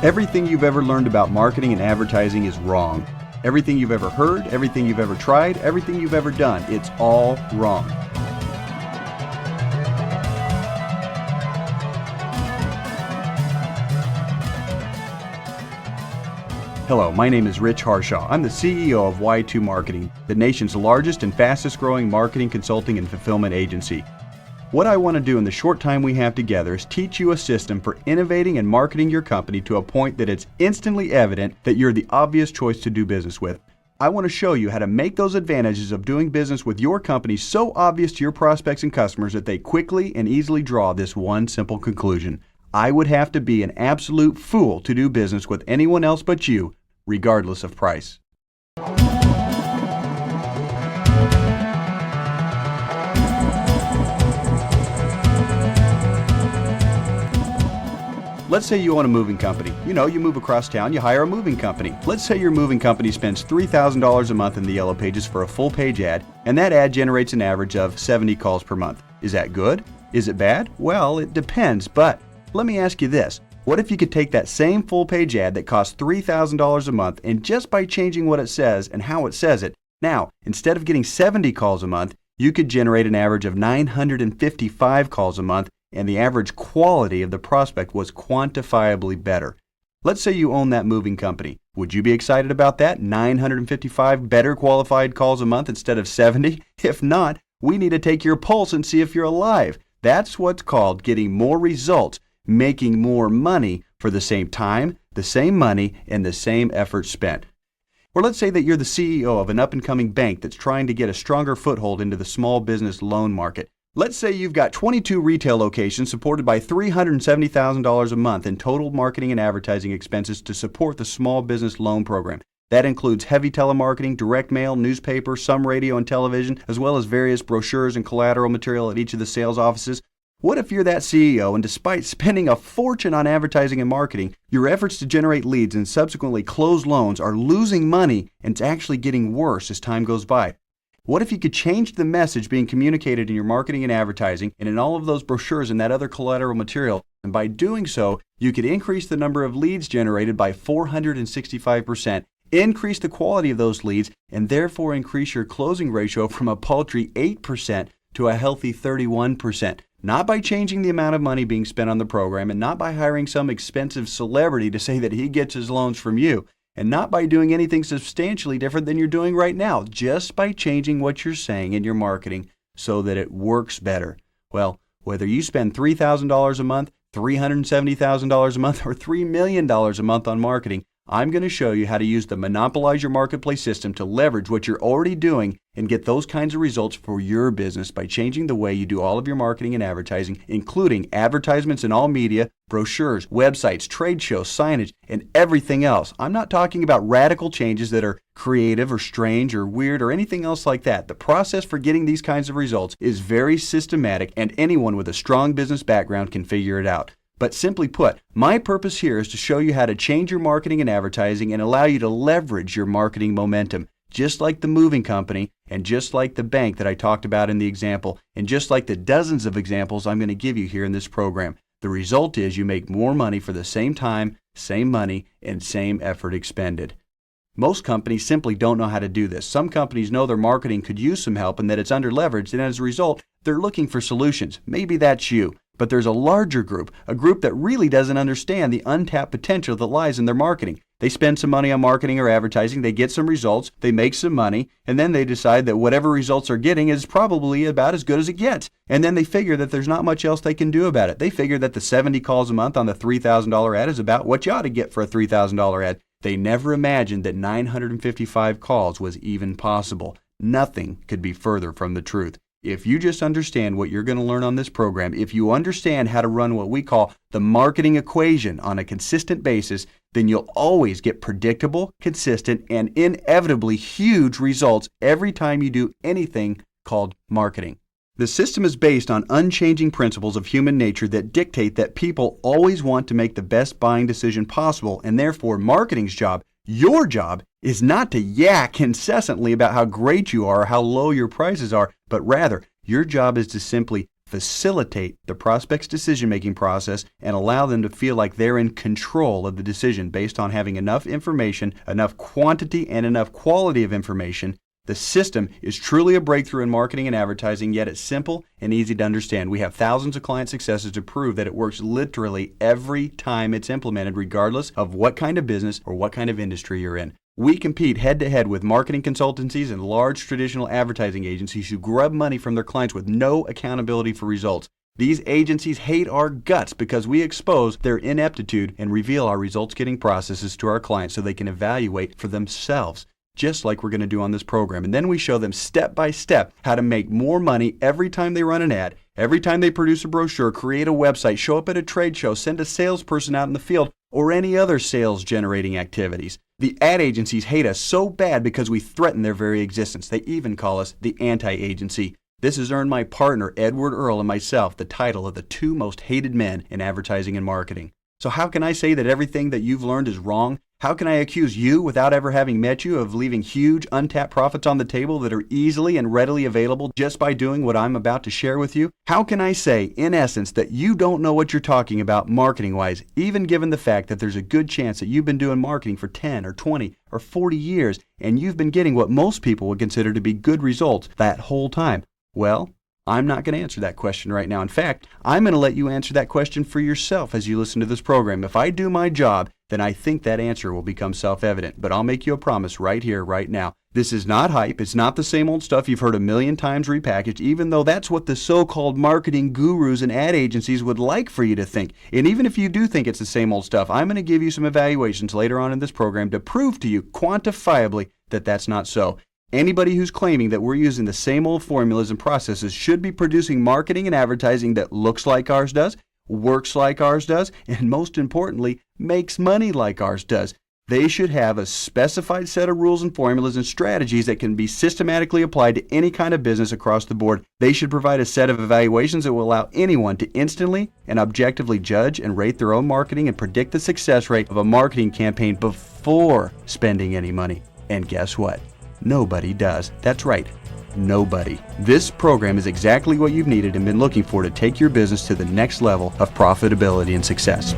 Everything you've ever learned about marketing and advertising is wrong. Everything you've ever heard, everything you've ever tried, everything you've ever done, it's all wrong. Hello, my name is Rich Harshaw. I'm the CEO of Y2 Marketing, the nation's largest and fastest growing marketing consulting and fulfillment agency. What I want to do in the short time we have together is teach you a system for innovating and marketing your company to a point that it's instantly evident that you're the obvious choice to do business with. I want to show you how to make those advantages of doing business with your company so obvious to your prospects and customers that they quickly and easily draw this one simple conclusion. I would have to be an absolute fool to do business with anyone else but you, regardless of price. Let's say you own a moving company. You move across town, you hire a moving company. Let's say your moving company spends $3,000 a month in the Yellow Pages for a full-page ad, and that ad generates an average of 70 calls per month. Is that good? Is it bad? Well, it depends, but let me ask you this. What if you could take that same full-page ad that costs $3,000 a month, and just by changing what it says and how it says it, now, instead of getting 70 calls a month, you could generate an average of 955 calls a month, and the average quality of the prospect was quantifiably better. Let's say you own that moving company. Would you be excited about that? 955 better qualified calls a month instead of 70? If not, we need to take your pulse and see if you're alive. That's what's called getting more results, making more money for the same time, the same money, and the same effort spent. Or let's say that you're the CEO of an up-and-coming bank that's trying to get a stronger foothold into the small business loan market. Let's say you've got 22 retail locations supported by $370,000 a month in total marketing and advertising expenses to support the small business loan program. That includes heavy telemarketing, direct mail, newspaper, some radio and television, as well as various brochures and collateral material at each of the sales offices. What if you're that CEO and despite spending a fortune on advertising and marketing, your efforts to generate leads and subsequently close loans are losing money and it's actually getting worse as time goes by? What if you could change the message being communicated in your marketing and advertising and in all of those brochures and that other collateral material, and by doing so, you could increase the number of leads generated by 465%, increase the quality of those leads, and therefore increase your closing ratio from a paltry 8% to a healthy 31%. Not by changing the amount of money being spent on the program, and not by hiring some expensive celebrity to say that he gets his loans from you, and not by doing anything substantially different than you're doing right now, just by changing what you're saying in your marketing so that it works better. Well, whether you spend $3,000 a month, $370,000 a month, or $3 million a month on marketing, I'm going to show you how to use the Monopolize Your Marketplace system to leverage what you're already doing and get those kinds of results for your business by changing the way you do all of your marketing and advertising, including advertisements in all media, brochures, websites, trade shows, signage, and everything else. I'm not talking about radical changes that are creative or strange or weird or anything else like that. The process for getting these kinds of results is very systematic, and anyone with a strong business background can figure it out. But simply put, my purpose here is to show you how to change your marketing and advertising and allow you to leverage your marketing momentum, just like the moving company and just like the bank that I talked about in the example, and just like the dozens of examples I'm going to give you here in this program. The result is you make more money for the same time, same money, and same effort expended. Most companies simply don't know how to do this. Some companies know their marketing could use some help and that it's under-leveraged, and as a result, they're looking for solutions. Maybe that's you. But there's a larger group, a group that really doesn't understand the untapped potential that lies in their marketing. They spend some money on marketing or advertising, they get some results, they make some money, and then they decide that whatever results they're getting is probably about as good as it gets. And then they figure that there's not much else they can do about it. They figure that the 70 calls a month on the $3,000 ad is about what you ought to get for a $3,000 ad. They never imagined that 955 calls was even possible. Nothing could be further from the truth. If you just understand what you're going to learn on this program, if you understand how to run what we call the marketing equation on a consistent basis, then you'll always get predictable, consistent, and inevitably huge results every time you do anything called marketing. The system is based on unchanging principles of human nature that dictate that people always want to make the best buying decision possible, and therefore marketing's job, your job, is not to yak incessantly about how great you are or how low your prices are, but rather your job is to simply facilitate the prospect's decision-making process and allow them to feel like they're in control of the decision based on having enough information, enough quantity, and enough quality of information. The system is truly a breakthrough in marketing and advertising, yet it's simple and easy to understand. We have thousands of client successes to prove that it works literally every time it's implemented, regardless of what kind of business or what kind of industry you're in. We compete head-to-head with marketing consultancies and large traditional advertising agencies who grub money from their clients with no accountability for results. These agencies hate our guts because we expose their ineptitude and reveal our results-getting processes to our clients so they can evaluate for themselves, just like we're going to do on this program. And then we show them step by step how to make more money every time they run an ad, every time they produce a brochure, create a website, show up at a trade show, send a salesperson out in the field, or any other sales generating activities. The ad agencies hate us so bad because we threaten their very existence. They even call us the anti-agency. This has earned my partner, Edward Earl, and myself the title of the two most hated men in advertising and marketing. So how can I say that everything that you've learned is wrong? How can I accuse you, without ever having met you, of leaving huge untapped profits on the table that are easily and readily available just by doing what I'm about to share with you? How can I say, in essence, that you don't know what you're talking about marketing-wise, even given the fact that there's a good chance that you've been doing marketing for 10 or 20 or 40 years, and you've been getting what most people would consider to be good results that whole time? Well, I'm not going to answer that question right now. In fact, I'm going to let you answer that question for yourself as you listen to this program. If I do my job, then I think that answer will become self-evident. But I'll make you a promise right here, right now. This is not hype. It's not the same old stuff you've heard a million times repackaged, even though that's what the so-called marketing gurus and ad agencies would like for you to think. And even if you do think it's the same old stuff, I'm going to give you some evaluations later on in this program to prove to you quantifiably that that's not so. Anybody who's claiming that we're using the same old formulas and processes should be producing marketing and advertising that looks like ours does, works like ours does, and most importantly, makes money like ours does. They should have a specified set of rules and formulas and strategies that can be systematically applied to any kind of business across the board. They should provide a set of evaluations that will allow anyone to instantly and objectively judge and rate their own marketing and predict the success rate of a marketing campaign before spending any money. And guess what? Nobody does. That's right. Nobody. This program is exactly what you've needed and been looking for to take your business to the next level of profitability and success.